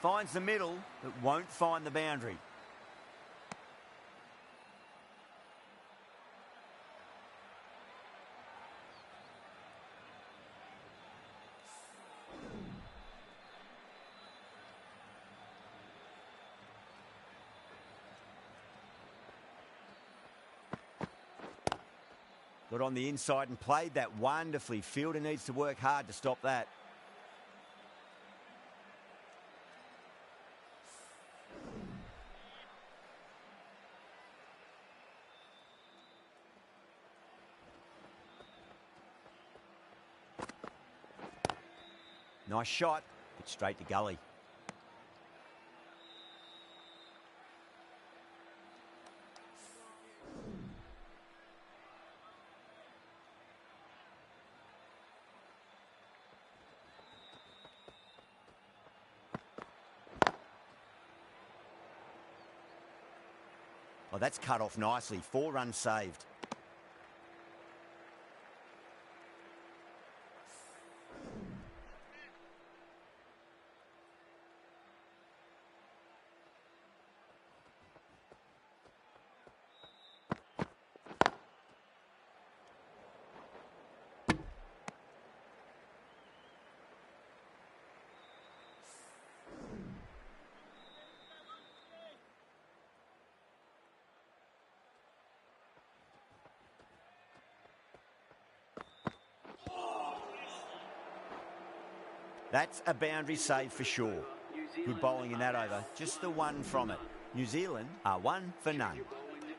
Finds the middle, but won't find the boundary. Got on the inside and played that wonderfully. Fielder needs to work hard to stop that. Nice shot, but straight to gully. Oh, that's cut off nicely. 4 runs saved. That's a boundary save for sure. Good bowling in that over. Just the one from it. New Zealand are 1 for none.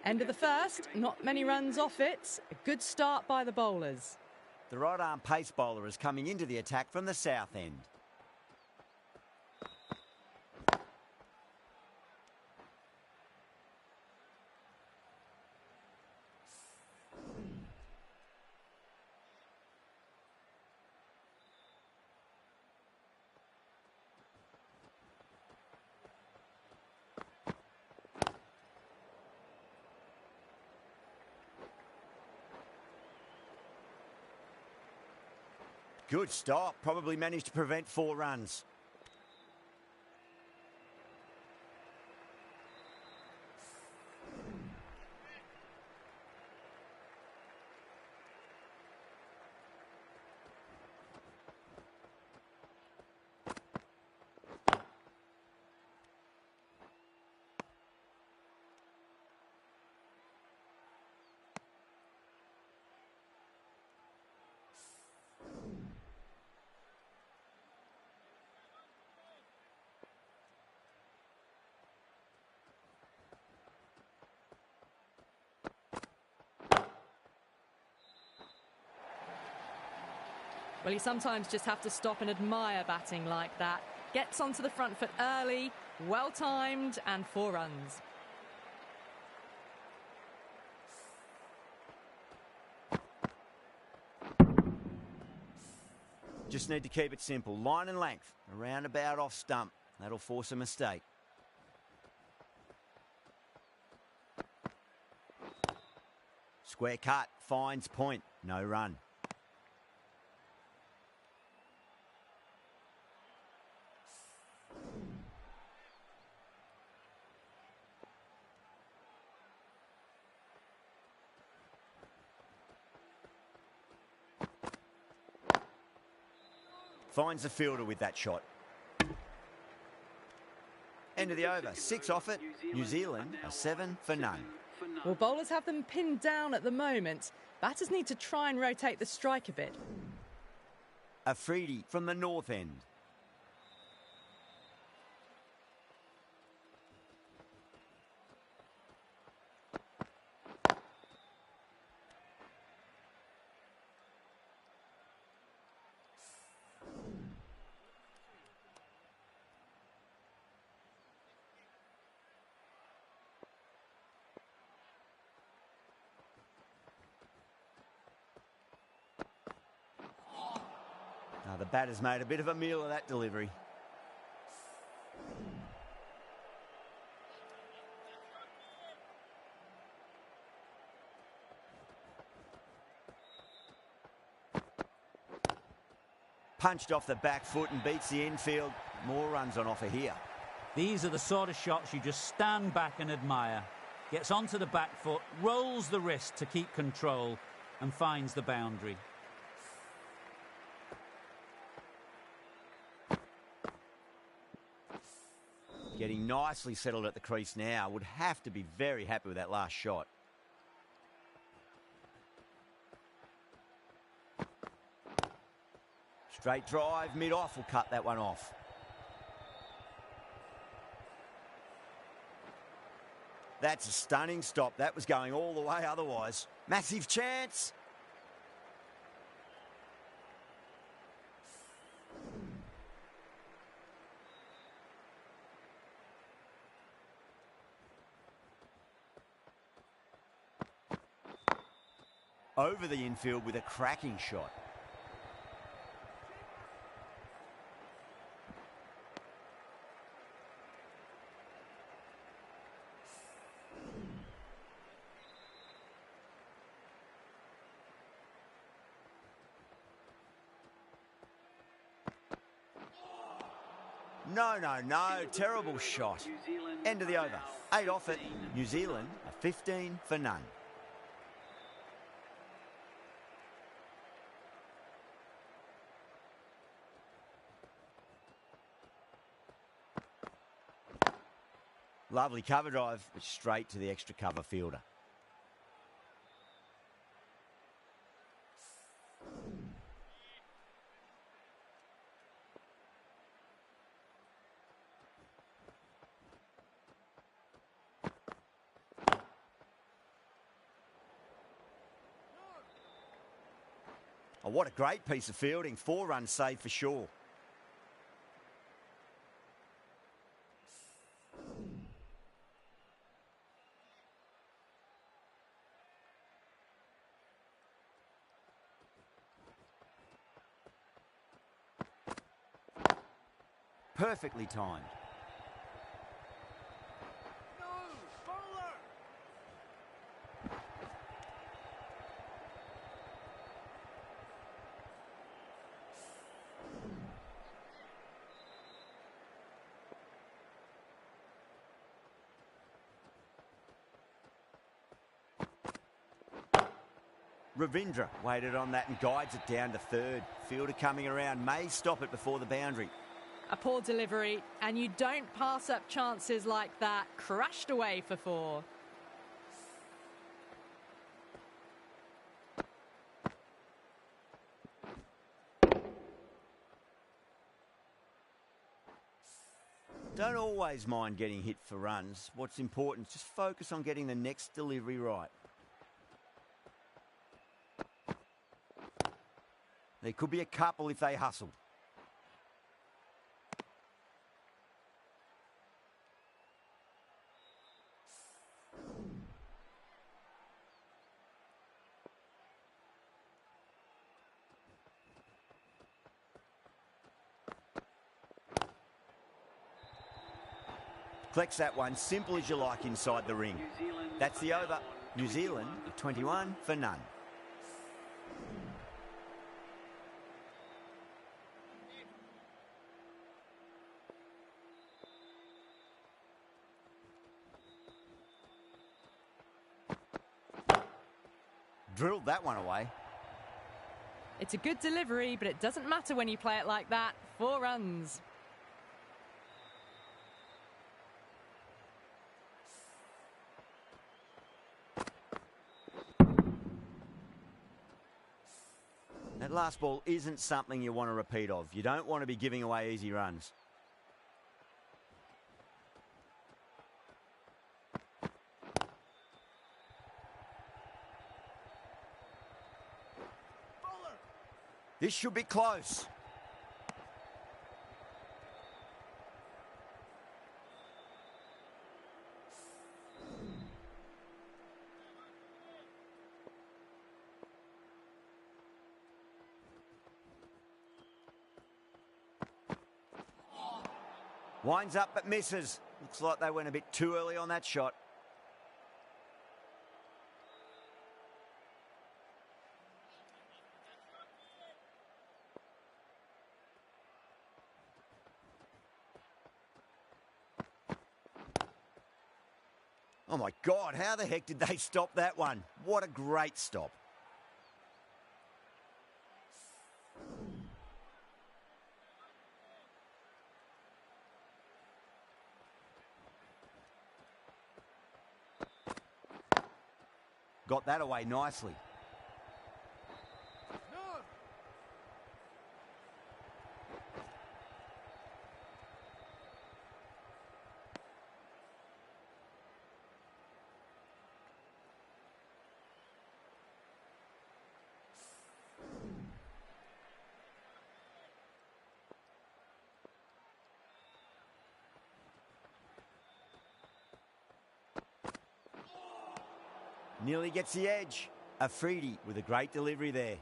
End of the first. Not many runs off it. A good start by the bowlers. The right-arm pace bowler is coming into the attack from the south end. Good stop. Probably managed to prevent 4 runs. Well, you sometimes just have to stop and admire batting like that. Gets onto the front foot early, well-timed, and 4 runs. Just need to keep it simple. Line and length. Around about off stump. That'll force a mistake. Square cut. Finds point. No run. Finds the fielder with that shot. End of the over. 6 off it. New Zealand are 7 for none. Well, bowlers have them pinned down at the moment. Batters need to try and rotate the strike a bit. Afridi from the north end. The batter's made a bit of a meal of that delivery. Punched off the back foot and beats the infield. More runs on offer here. These are the sort of shots you just stand back and admire. Gets onto the back foot, rolls the wrist to keep control, and finds the boundary. Getting nicely settled at the crease now. Would have to be very happy with that last shot. Straight drive, mid-off will cut that one off. That's a stunning stop. That was going all the way otherwise. Massive chance. Over the infield with a cracking shot. No. Terrible shot. End of the over. 8 off it. New Zealand are 15 for none. Lovely cover drive, but straight to the extra cover fielder. Oh, what a great piece of fielding. 4 runs saved for sure. Perfectly timed. Ravindra waited on that and guides it down to third. Fielder coming around, may stop it before the boundary. A poor delivery, and you don't pass up chances like that. Crashed away for 4. Don't always mind getting hit for runs. What's important is just focus on getting the next delivery right. There could be a couple if they hustle. Collects that one, simple as you like inside the ring. That's the over. New Zealand, 21 for none. Drilled that one away. It's a good delivery, but it doesn't matter when you play it like that. 4 runs. That last ball isn't something you want to repeat of. You don't want to be giving away easy runs. This should be close. Winds up but misses. Looks like they went a bit too early on that shot. Oh my God, how the heck did they stop that one? What a great stop. Got that away nicely. Nearly gets the edge. Afridi with a great delivery there.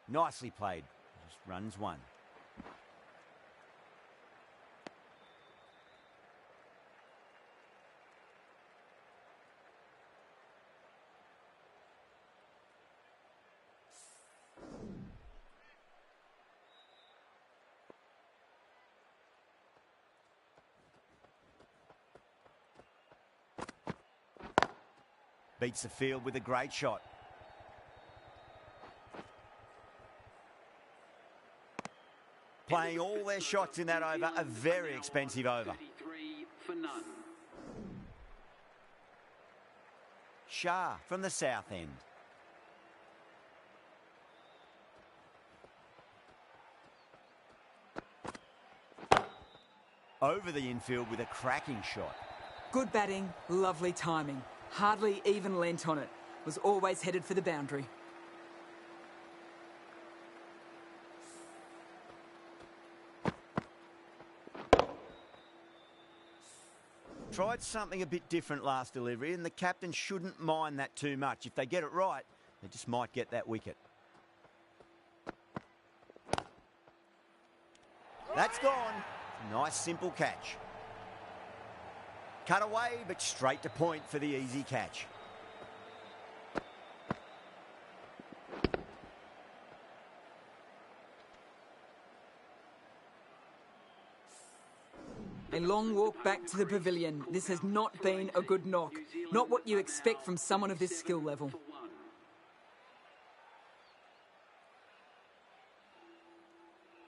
Nicely played. Just runs one. Beats the field with a great shot. Playing all their shots in that over, a very expensive over. Shah from the south end. Over the infield with a cracking shot. Good batting, lovely timing. Hardly even lent on it. Was always headed for the boundary. Tried something a bit different last delivery, and the captain shouldn't mind that too much. If they get it right, they just might get that wicket. That's gone. Nice simple catch. Cut away, but straight to point for the easy catch. A long walk back to the pavilion. This has not been a good knock. Not what you expect from someone of this skill level.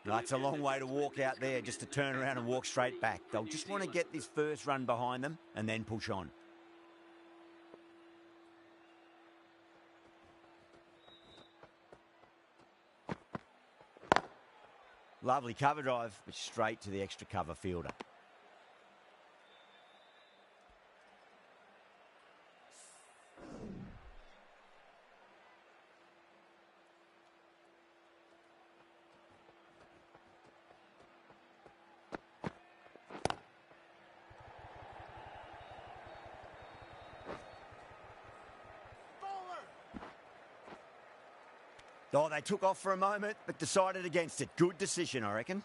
That's a long way to walk out there just to turn around and walk straight back. They'll just want to get this first run behind them and then push on. Lovely cover drive, but straight to the extra cover fielder. Oh, they took off for a moment, but decided against it. Good decision, I reckon.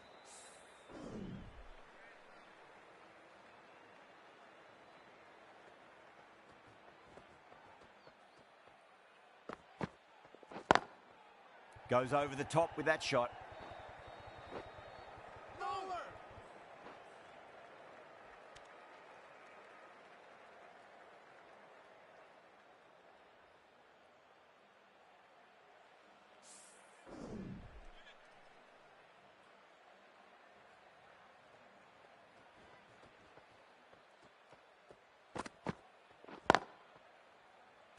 Goes over the top with that shot.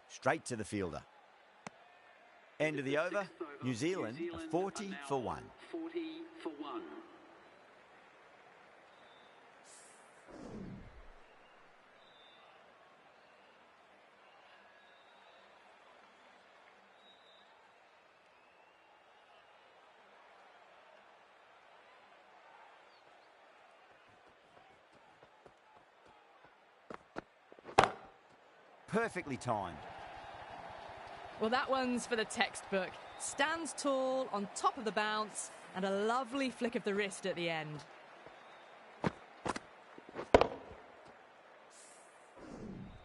Straight to the fielder. End of the over, New Zealand, a 40 for 1. 40 for 1. Perfectly timed. Well, that one's for the textbook. Stands tall, on top of the bounce, and a lovely flick of the wrist at the end.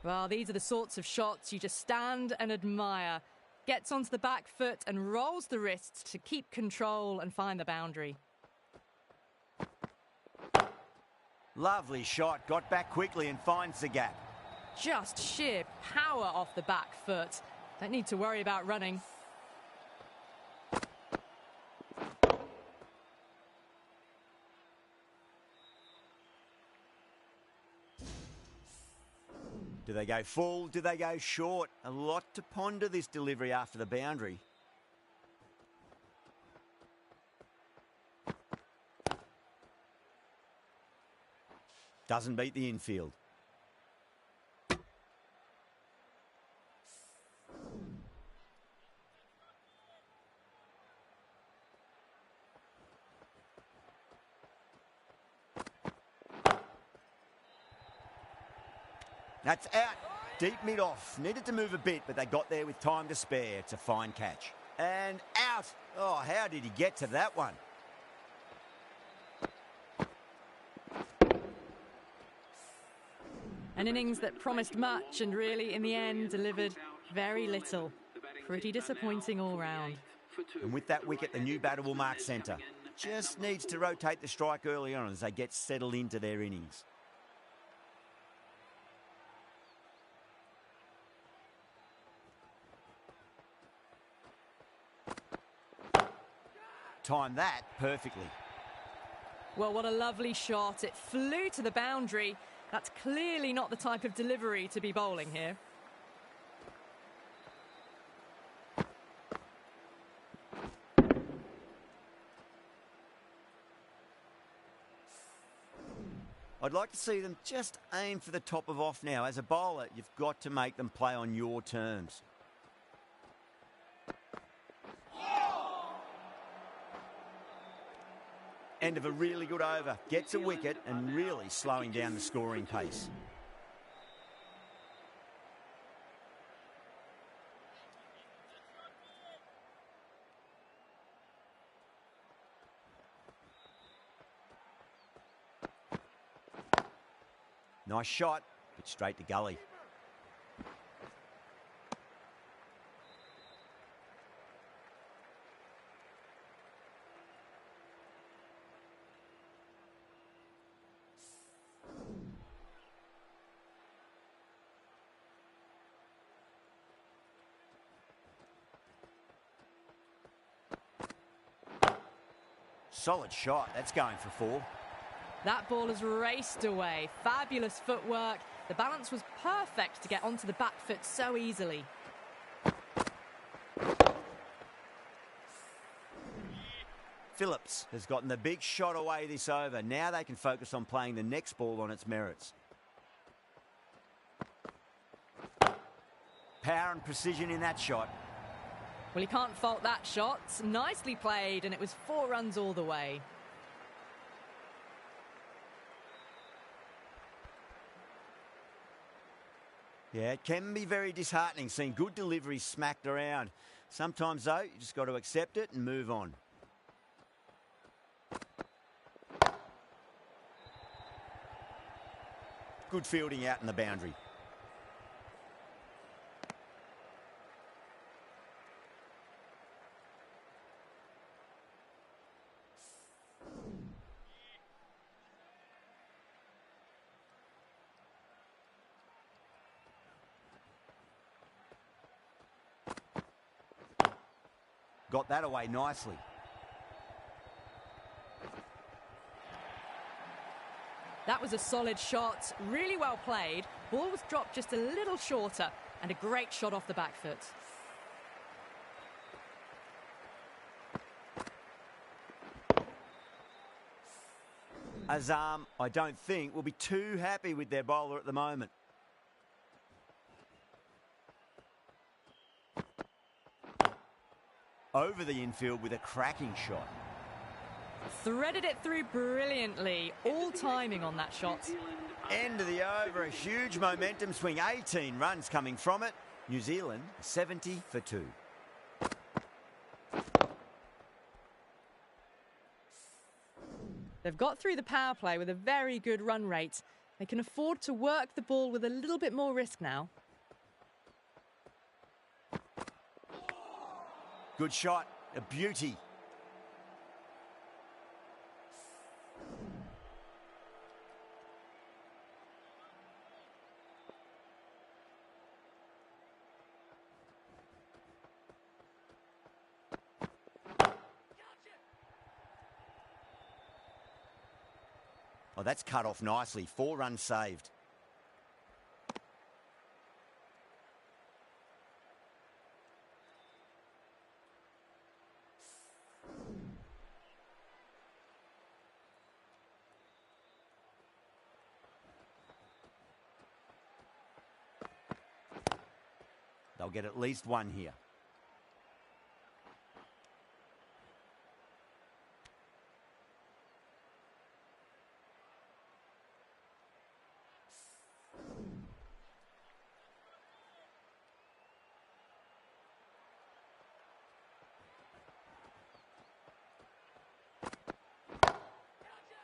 Well, these are the sorts of shots you just stand and admire. Gets onto the back foot and rolls the wrists to keep control and find the boundary. Lovely shot, got back quickly and finds the gap. Just sheer power off the back foot. Don't need to worry about running. Do they go full? Do they go short? A lot to ponder this delivery after the boundary. Doesn't beat the infield. That's out. Deep mid-off. Needed to move a bit, but they got there with time to spare. It's a fine catch. And out. Oh, how did he get to that one? An innings that promised much and really, in the end, delivered very little. Pretty disappointing all round. And with that wicket, the new batter will mark centre. Just needs to rotate the strike early on as they get settled into their innings. Timed that perfectly. Well, what a lovely shot. It flew to the boundary. That's clearly not the type of delivery to be bowling here. I'd like to see them just aim for the top of off now. As a bowler, you've got to make them play on your terms. End of a really good over. Gets a wicket and really slowing down the scoring pace. Nice shot, but straight to gully. Solid shot. That's going for 4. That ball has raced away. Fabulous footwork. The balance was perfect to get onto the back foot so easily. Phillips has gotten the big shot away this over. Now they can focus on playing the next ball on its merits. Power and precision in that shot. Well, you can't fault that shot. Nicely played, and it was 4 runs all the way. Yeah, it can be very disheartening seeing good deliveries smacked around. Sometimes, though, you just got to accept it and move on. Good fielding out in the boundary. Got that away nicely. That was a solid shot, really well played. Ball was dropped just a little shorter, and a great shot off the back foot. Azam, I don't think, will be too happy with their bowler at the moment. Over the infield with a cracking shot. Threaded it through brilliantly. All timing on that shot. End of the over, a huge momentum swing. 18 runs coming from it. New Zealand 70 for 2. They've got through the power play with a very good run rate. They can afford to work the ball with a little bit more risk now. Good shot, a beauty. Oh, that's cut off nicely. 4 runs saved. They'll get at least 1 here.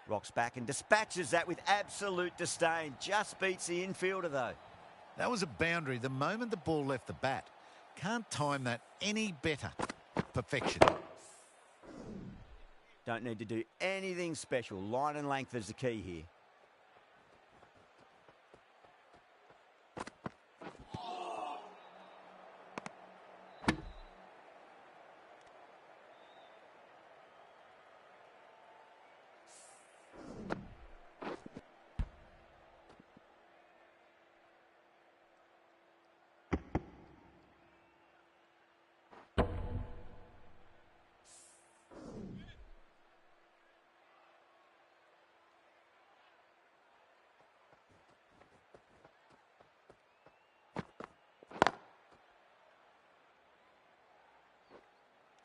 Rocks back and dispatches that with absolute disdain. Just beats the infielder, though. That was a boundary the moment the ball left the bat. Can't time that any better. Perfection. Don't need to do anything special. Line and length is the key here.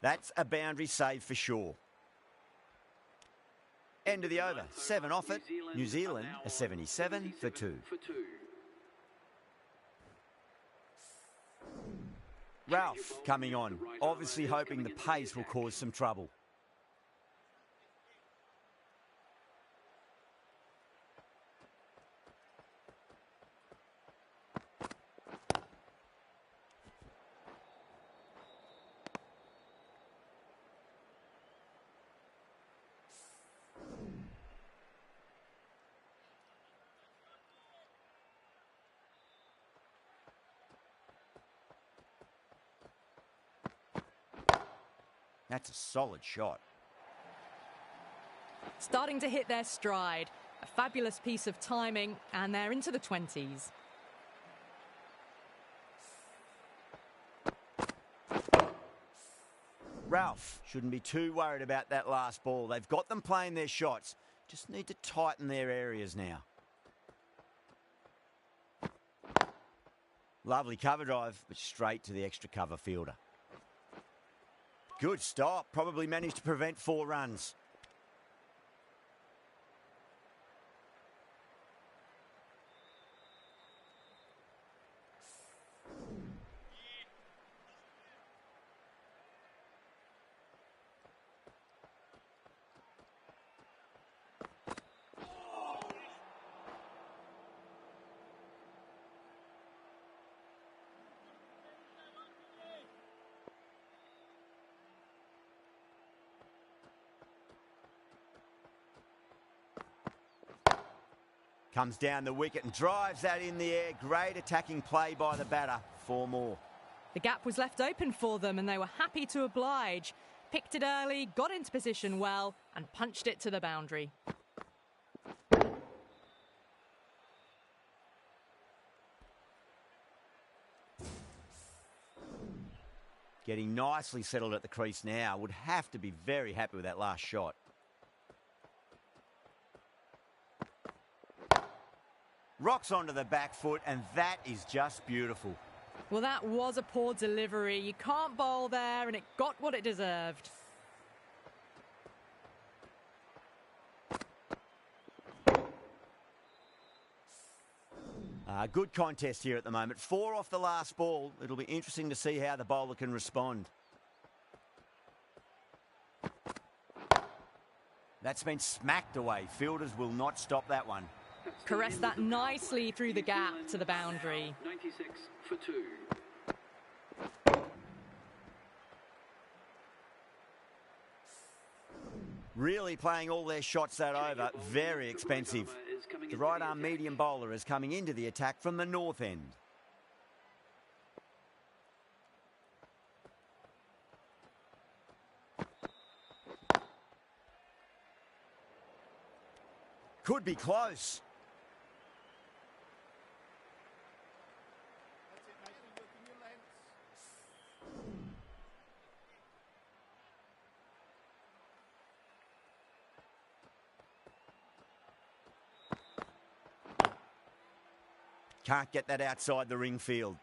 That's a boundary save for sure. End of the over. 7 off it. New Zealand a 77 for 2. Ralph coming on, obviously hoping the pace will cause some trouble. That's a solid shot. Starting to hit their stride. A fabulous piece of timing, and they're into the 20s. Ralph shouldn't be too worried about that last ball. They've got them playing their shots. Just need to tighten their areas now. Lovely cover drive, but straight to the extra cover fielder. Good stop. Probably managed to prevent 4 runs. Comes down the wicket and drives that in the air. Great attacking play by the batter. 4 more. The gap was left open for them and they were happy to oblige. Picked it early, got into position well and punched it to the boundary. Getting nicely settled at the crease now. Would have to be very happy with that last shot. Rocks onto the back foot, and that is just beautiful. Well, that was a poor delivery. You can't bowl there, and it got what it deserved. Good contest here at the moment. 4 off the last ball. It'll be interesting to see how the bowler can respond. That's been smacked away. Fielders will not stop that one. Caressed that nicely through the gap to the boundary. 96 for 2. Really playing all their shots that over. Very expensive. The right arm medium bowler is coming into the attack from the north end. Could be close. Can't get that outside the ring field.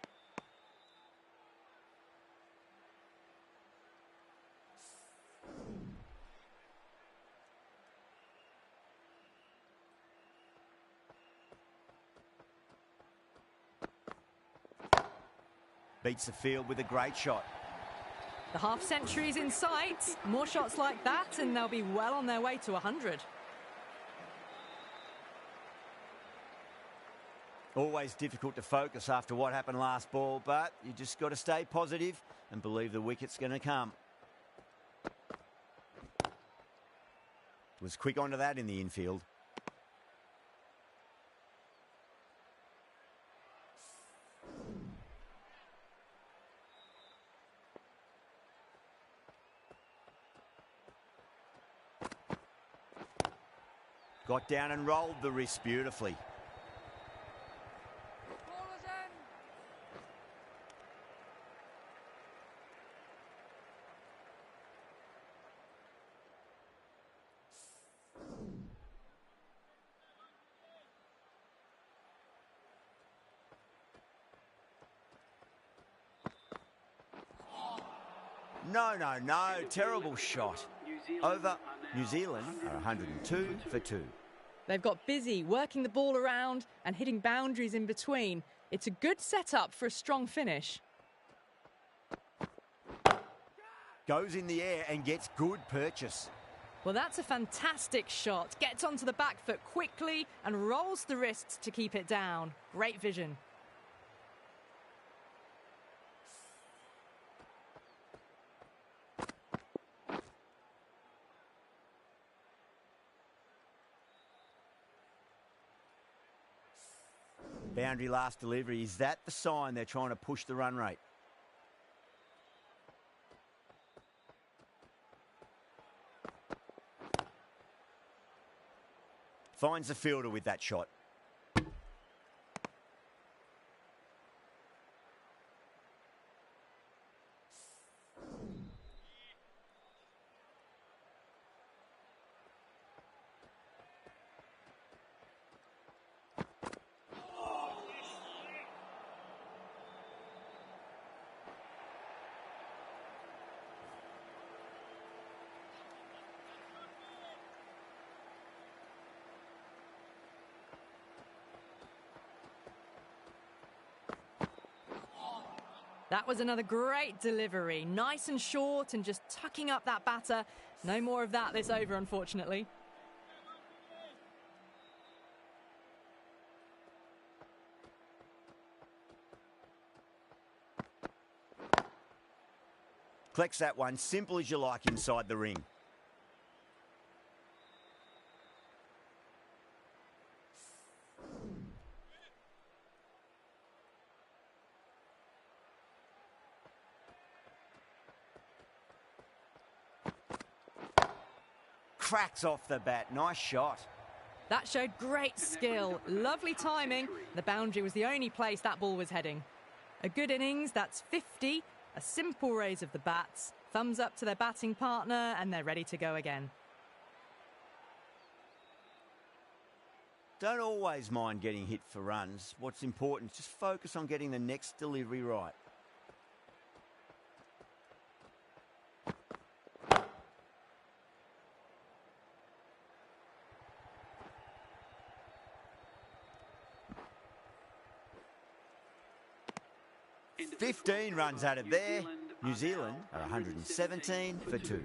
Beats the field with a great shot. The half century's in sight. More shots like that and they'll be well on their way to 100. Always difficult to focus after what happened last ball, but you just got to stay positive and believe the wicket's going to come. Was quick onto that in the infield. Got down and rolled the wrist beautifully. No. Terrible shot. Over. New Zealand are 102 for 2. They've got busy working the ball around and hitting boundaries in between. It's a good setup for a strong finish. Goes in the air and gets good purchase. Well, that's a fantastic shot. Gets onto the back foot quickly and rolls the wrists to keep it down. Great vision. Boundary last delivery. Is that the sign they're trying to push the run rate? Finds the fielder with that shot. That was another great delivery. Nice and short and just tucking up that batter. No more of that this over, unfortunately. Collects that one, simple as you like inside the ring. Cracks off the bat. Nice shot. That showed great skill. Lovely timing. The boundary was the only place that ball was heading. A good innings, that's 50. A simple raise of the bats. Thumbs up to their batting partner and they're ready to go again. Don't always mind getting hit for runs. What's important is just focus on getting the next delivery right. End of 15 runs out of there. New Zealand are 117 for 2.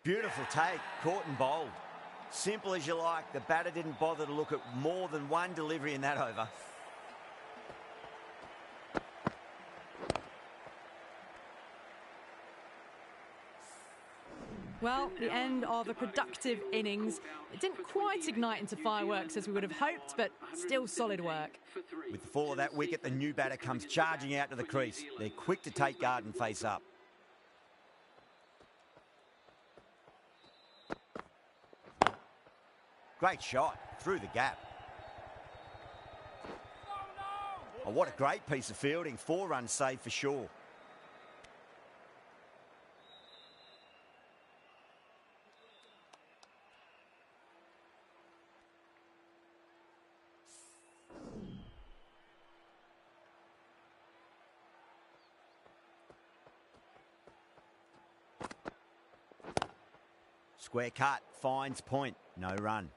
Beautiful take, caught and bowled. Simple as you like, the batter didn't bother to look at more than one delivery in that over. Well, the end of a productive innings. It didn't quite ignite into fireworks as we would have hoped, but still solid work. With the fall of that wicket, the new batter comes charging out to the crease. They're quick to take guard and face up. Great shot, through the gap. Oh, what a great piece of fielding. 4 runs saved for sure. Square cut, finds point, no run.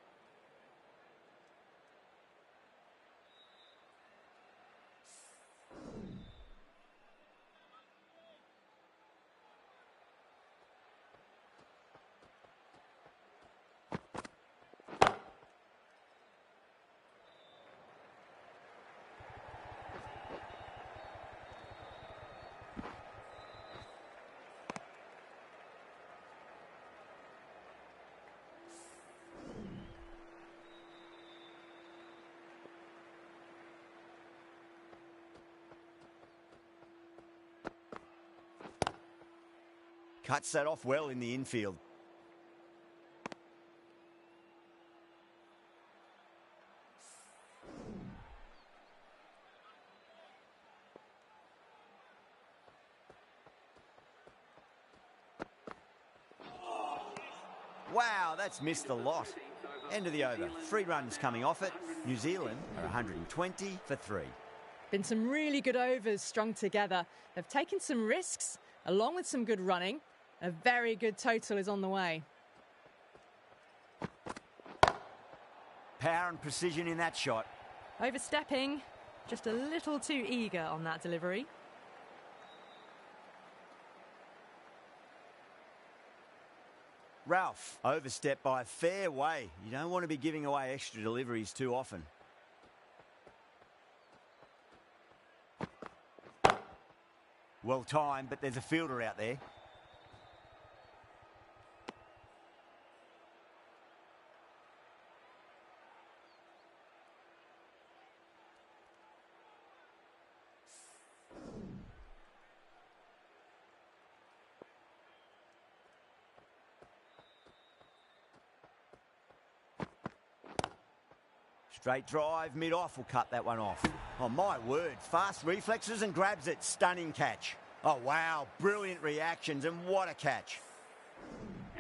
Cuts that off well in the infield. Wow, that's missed a lot. End of the over. 3 runs coming off it. New Zealand are 120 for 3. Been some really good overs strung together. They've taken some risks, along with some good running. A very good total is on the way. Power and precision in that shot. Overstepping, just a little too eager on that delivery. Ralph, overstepped by a fair way. You don't want to be giving away extra deliveries too often. Well timed, but there's a fielder out there. Straight drive, mid-off will cut that one off. Oh, my word. Fast reflexes and grabs it. Stunning catch. Oh, wow. Brilliant reactions and what a catch.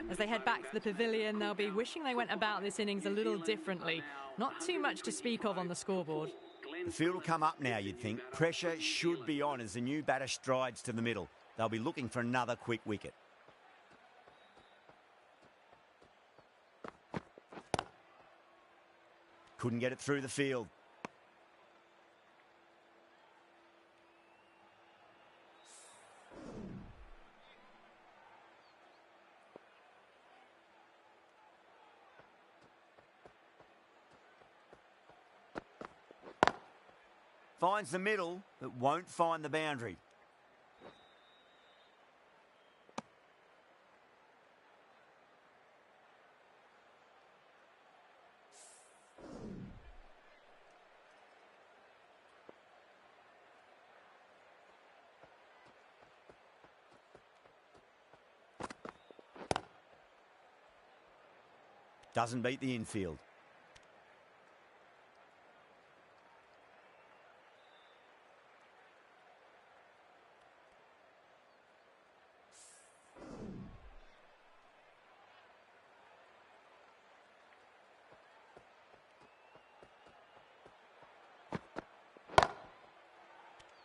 As they head back to the pavilion, they'll be wishing they went about this innings a little differently. Not too much to speak of on the scoreboard. The field will come up now, you'd think. Pressure should be on as the new batter strides to the middle. They'll be looking for another quick wicket. Couldn't get it through the field. Finds the middle, but won't find the boundary. Doesn't beat the infield.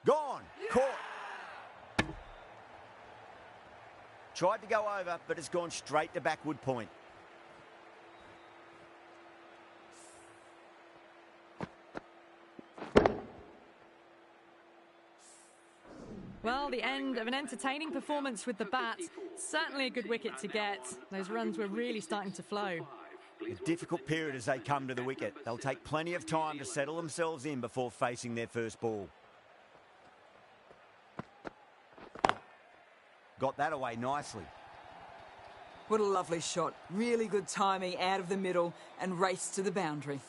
Gone. Caught. Tried to go over, but it's gone straight to backward point. Well, the end of an entertaining performance with the bat. Certainly a good wicket to get. Those runs were really starting to flow. A difficult period as they come to the wicket. They'll take plenty of time to settle themselves in before facing their first ball. Got that away nicely. What a lovely shot. Really good timing out of the middle and race to the boundary.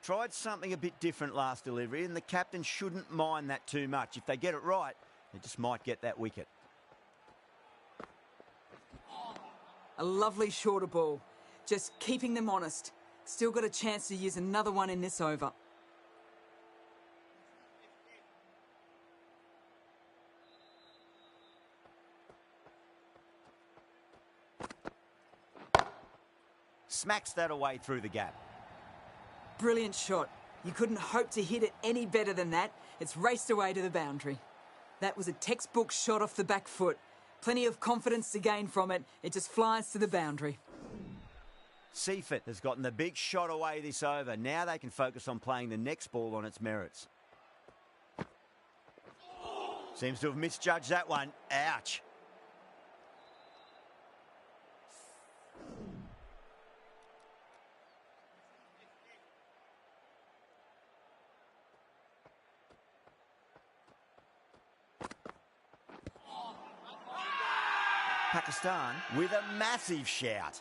Tried something a bit different last delivery, and the captain shouldn't mind that too much. If they get it right, they just might get that wicket. A lovely shorter ball. Just keeping them honest. Still got a chance to use another one in this over. Smacks that away through the gap. Brilliant shot. You couldn't hope to hit it any better than that. It's raced away to the boundary. That was a textbook shot off the back foot. Plenty of confidence to gain from it. It just flies to the boundary. Seifert has gotten the big shot away this over. Now they can focus on playing the next ball on its merits. Seems to have misjudged that one. Ouch. Pakistan with a massive shout.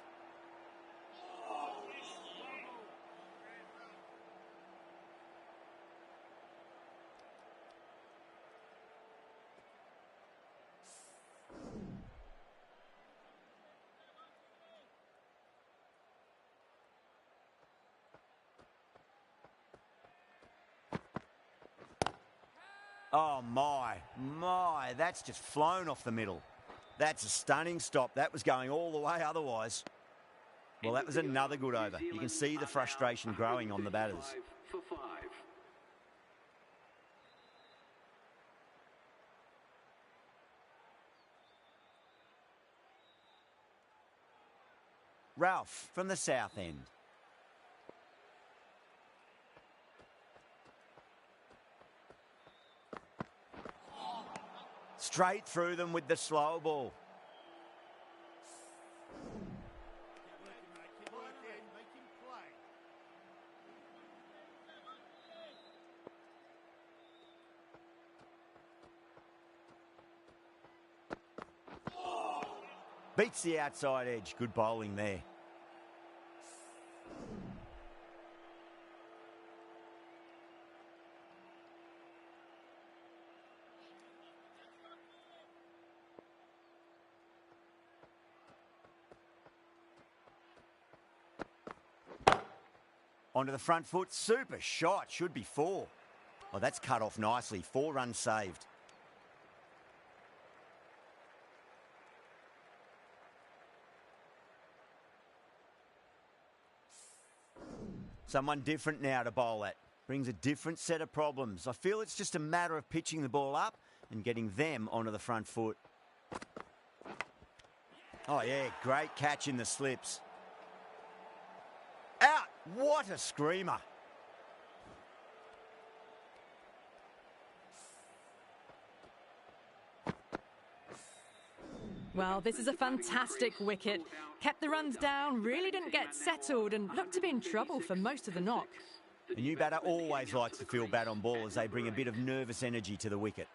Oh my, that's just flown off the middle. That's a stunning stop. That was going all the way otherwise. Well, that was another good over. You can see the frustration growing on the batters. Ralph from the south end. Straight through them with the slow ball. Beats the outside edge. Good bowling there. Onto the front foot. Super shot. Should be 4. Oh, that's cut off nicely. 4 runs saved. Someone different now to bowl at. Brings a different set of problems. I feel it's just a matter of pitching the ball up and getting them onto the front foot. Oh, yeah. Great catch in the slips. Out! What a screamer. Well, this is a fantastic wicket. Kept the runs down, really didn't get settled and looked to be in trouble for most of the knock. The new batter always likes to feel bat on ball as they bring a bit of nervous energy to the wicket.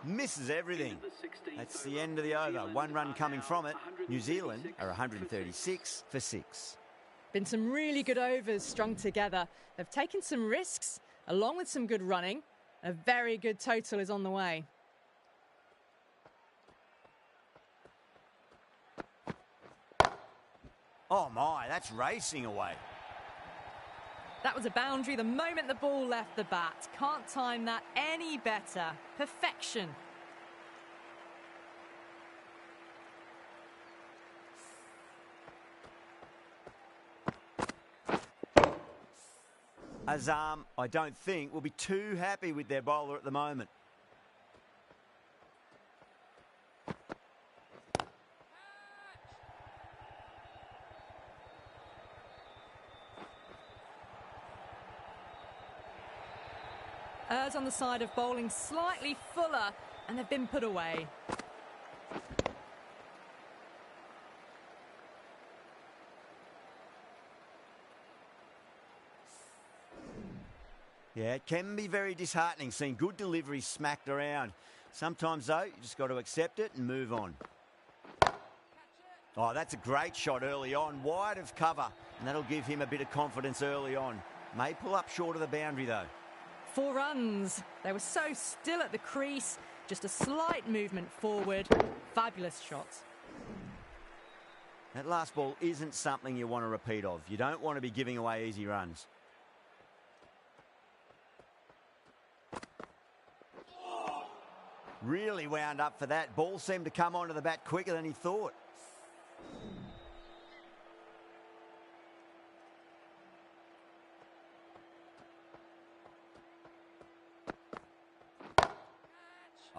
Misses everything. That's the end of the over. 1 run coming from it. New Zealand are 136 for 6. Been some really good overs strung together. They've taken some risks, along with some good running. A very good total is on the way. Oh my, that's racing away. That was a boundary the moment the ball left the bat. Can't time that any better. Perfection. Azam, I don't think, will be too happy with their bowler at the moment. Errs on the side of bowling slightly fuller, and they've been put away. Yeah, it can be very disheartening seeing good deliveries smacked around. Sometimes, though, you just got to accept it and move on. Oh, that's a great shot early on, wide of cover, and that'll give him a bit of confidence early on. May pull up short of the boundary, though. 4 runs. They were so still at the crease. Just a slight movement forward. Fabulous shots. That last ball isn't something you want to repeat of. You don't want to be giving away easy runs. Really wound up for that. Ball seemed to come onto the bat quicker than he thought.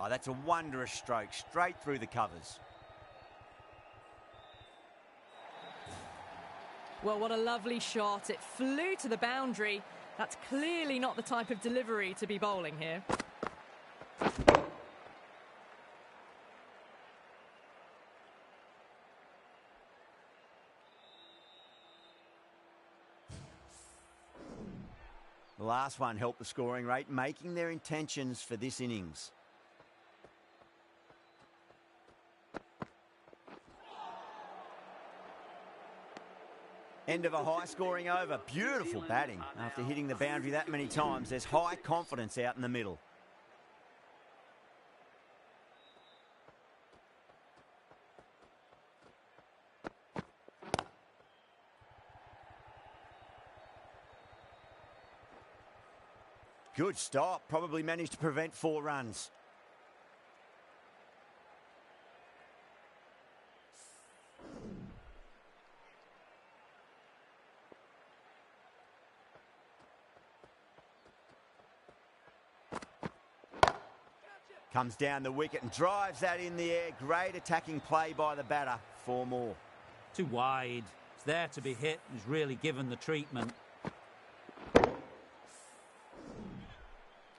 Oh, that's a wondrous stroke, straight through the covers. Well, what a lovely shot. It flew to the boundary. That's clearly not the type of delivery to be bowling here. The last one helped the scoring rate, making their intentions for this innings. End of a high-scoring over. Beautiful batting. After hitting the boundary that many times, there's high confidence out in the middle. Good stop. Probably managed to prevent 4 runs. Comes down the wicket and drives that in the air. Great attacking play by the batter. 4 more. Too wide. It's there to be hit. He's really given the treatment.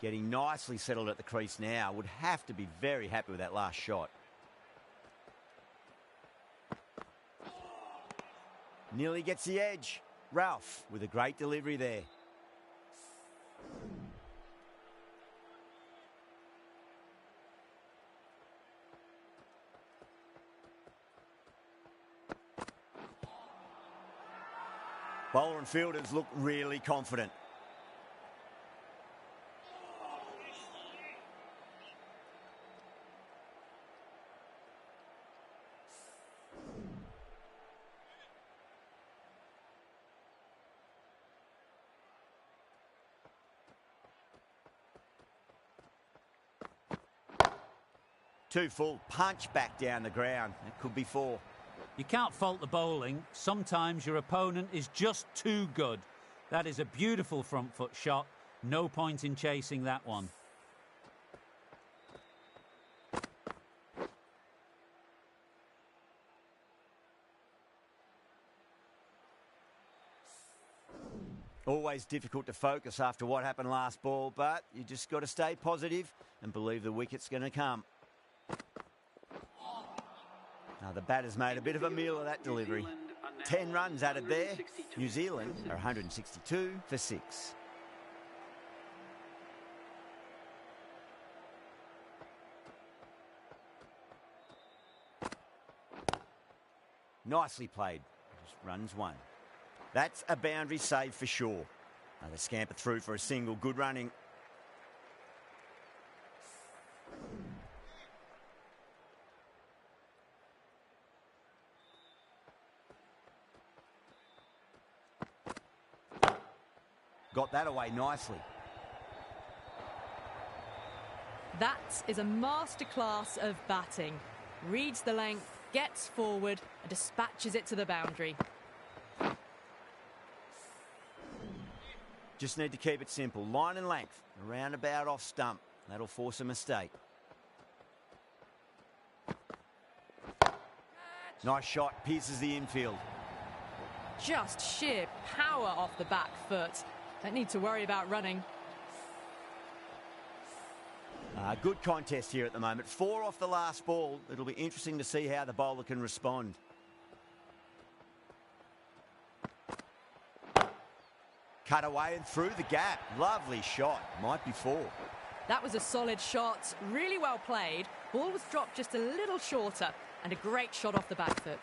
Getting nicely settled at the crease now. Would have to be very happy with that last shot. Nearly gets the edge. Ralph with a great delivery there. Bowler and fielders look really confident. Too full, punch back down the ground. It could be 4. You can't fault the bowling. Sometimes your opponent is just too good. That is a beautiful front foot shot. No point in chasing that one. Always difficult to focus after what happened last ball, but you just got to stay positive and believe the wicket's going to come. Now, the batter's made a bit of a meal of that delivery. 10 runs added there. New Zealand are 162 for 6. Nicely played. Just runs 1. That's a boundary save for sure. Now they scamper through for a single. Good running. Got that away nicely. That is a masterclass of batting. Reads the length, gets forward, and dispatches it to the boundary. Just need to keep it simple. Line and length, around about off stump. That'll force a mistake. Nice shot, pierces the infield. Just sheer power off the back foot. Don't need to worry about running. Good contest here at the moment. 4 off the last ball. It'll be interesting to see how the bowler can respond. Cut away and through the gap. Lovely shot. Might be 4. That was a solid shot. Really well played. Ball was dropped just a little shorter. And a great shot off the back foot.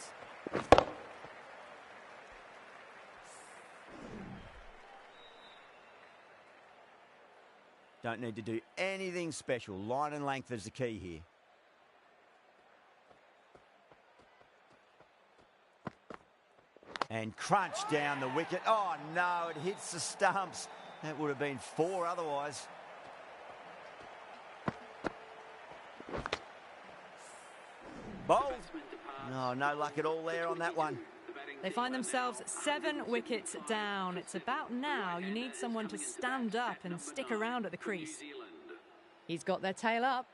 Don't need to do anything special. Line and length is the key here. And crunch down the wicket. Oh, no, it hits the stumps. That would have been 4 otherwise. Bowled. No, no luck at all there on that one. They find themselves 7 wickets down. It's about now you need someone to stand up and stick around at the crease. He's got their tail up.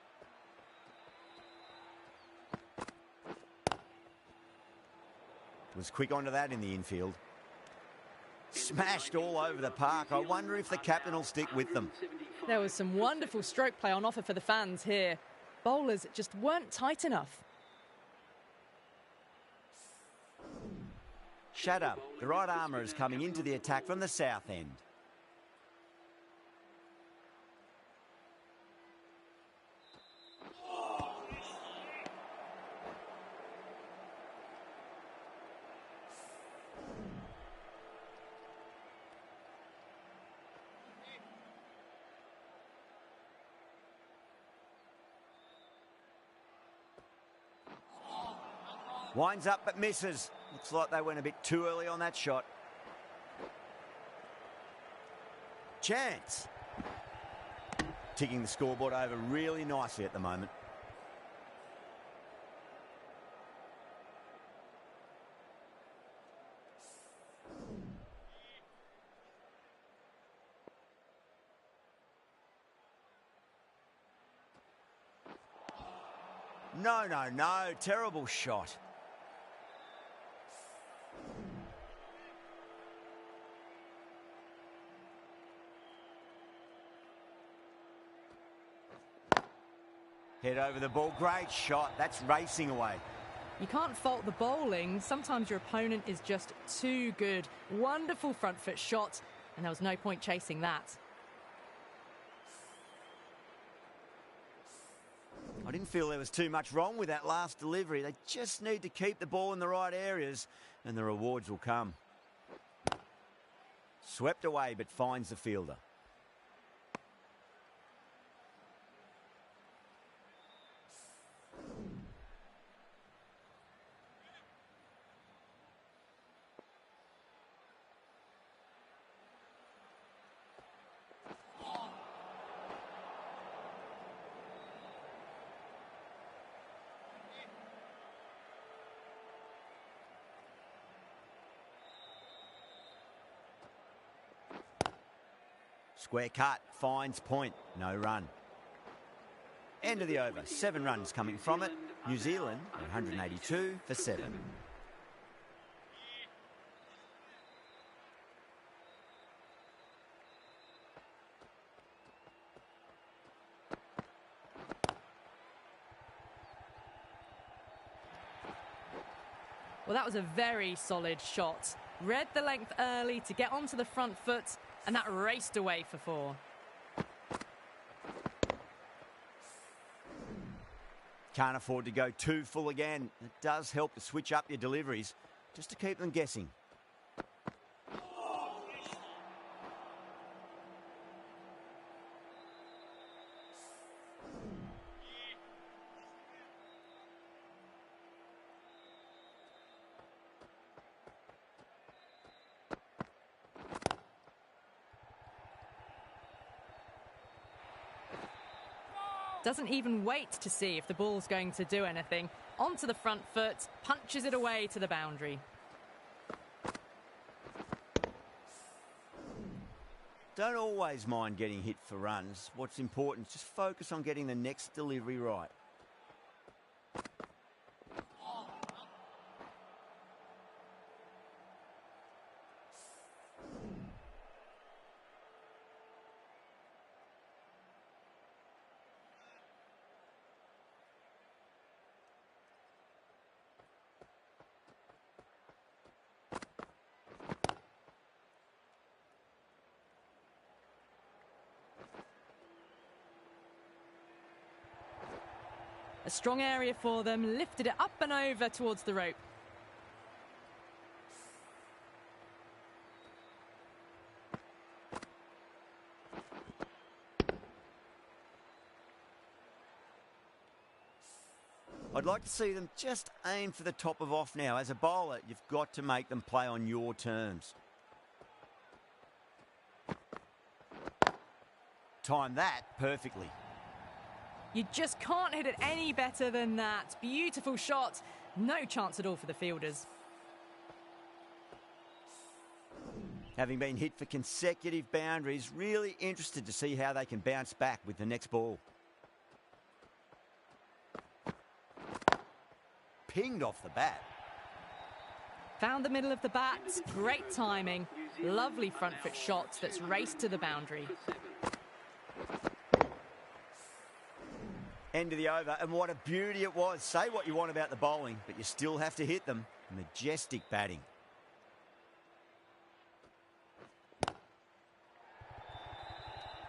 Was quick onto that in the infield. Smashed all over the park. I wonder if the captain will stick with them. There was some wonderful stroke play on offer for the fans here. Bowlers just weren't tight enough. Shut up. The right armour is coming into the attack from the south end. Winds up but misses. Looks like they went a bit too early on that shot. Chance. Ticking the scoreboard over really nicely at the moment. No, no, no. Terrible shot. Head over the ball. Great shot. That's racing away. You can't fault the bowling. Sometimes your opponent is just too good. Wonderful front foot shot, and there was no point chasing that. I didn't feel there was too much wrong with that last delivery. They just need to keep the ball in the right areas, and the rewards will come. Swept away, but finds the fielder. Square cut, finds point, no run. End of the over, 7 runs coming from it. New Zealand, 182 for 7. Well, that was a very solid shot. Read the length early to get onto the front foot, and that raced away for 4. Can't afford to go too full again. It does help to switch up your deliveries, just to keep them guessing. Doesn't even wait to see if the ball's going to do anything. Onto the front foot, punches it away to the boundary. Don't always mind getting hit for runs. What's important is just focus on getting the next delivery right. A strong area for them, lifted it up and over towards the rope. I'd like to see them just aim for the top of off now. As a bowler, you've got to make them play on your terms. Time that perfectly. You just can't hit it any better than that. Beautiful shot. No chance at all for the fielders. Having been hit for consecutive boundaries, really interested to see how they can bounce back with the next ball. Pinged off the bat. Found the middle of the bat. Great timing. Lovely front foot shot that's raced to the boundary. End of the over, and what a beauty it was. Say what you want about the bowling, but you still have to hit them. Majestic batting.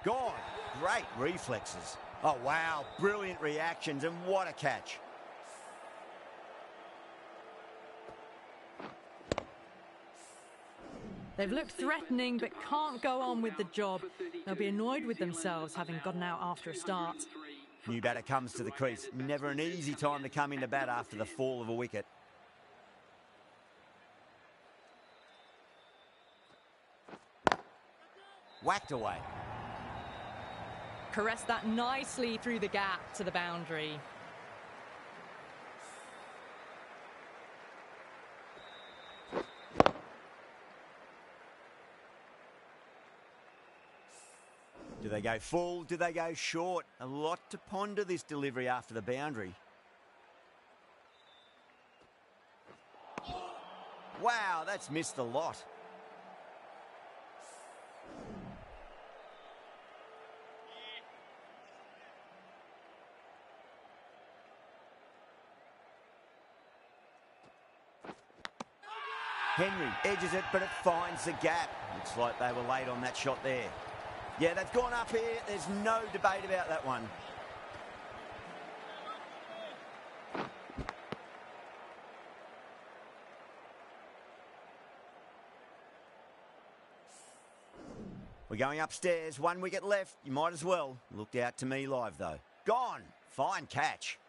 Gone. Great reflexes. Oh, wow. Brilliant reactions, and what a catch. They've looked threatening but can't go on with the job. They'll be annoyed with themselves having gotten out after a start. New batter comes to the crease. Never an easy time to come into bat after the fall of a wicket. Whacked away. Caressed that nicely through the gap to the boundary. Do they go full? Do they go short? A lot to ponder this delivery after the boundary. Wow, that's missed a lot. Henry edges it, but it finds the gap. Looks like they were late on that shot there. Yeah, they've gone up here. There's no debate about that one. We're going upstairs. 1 wicket left. You might as well. Looked out to me live, though. Gone. Fine catch.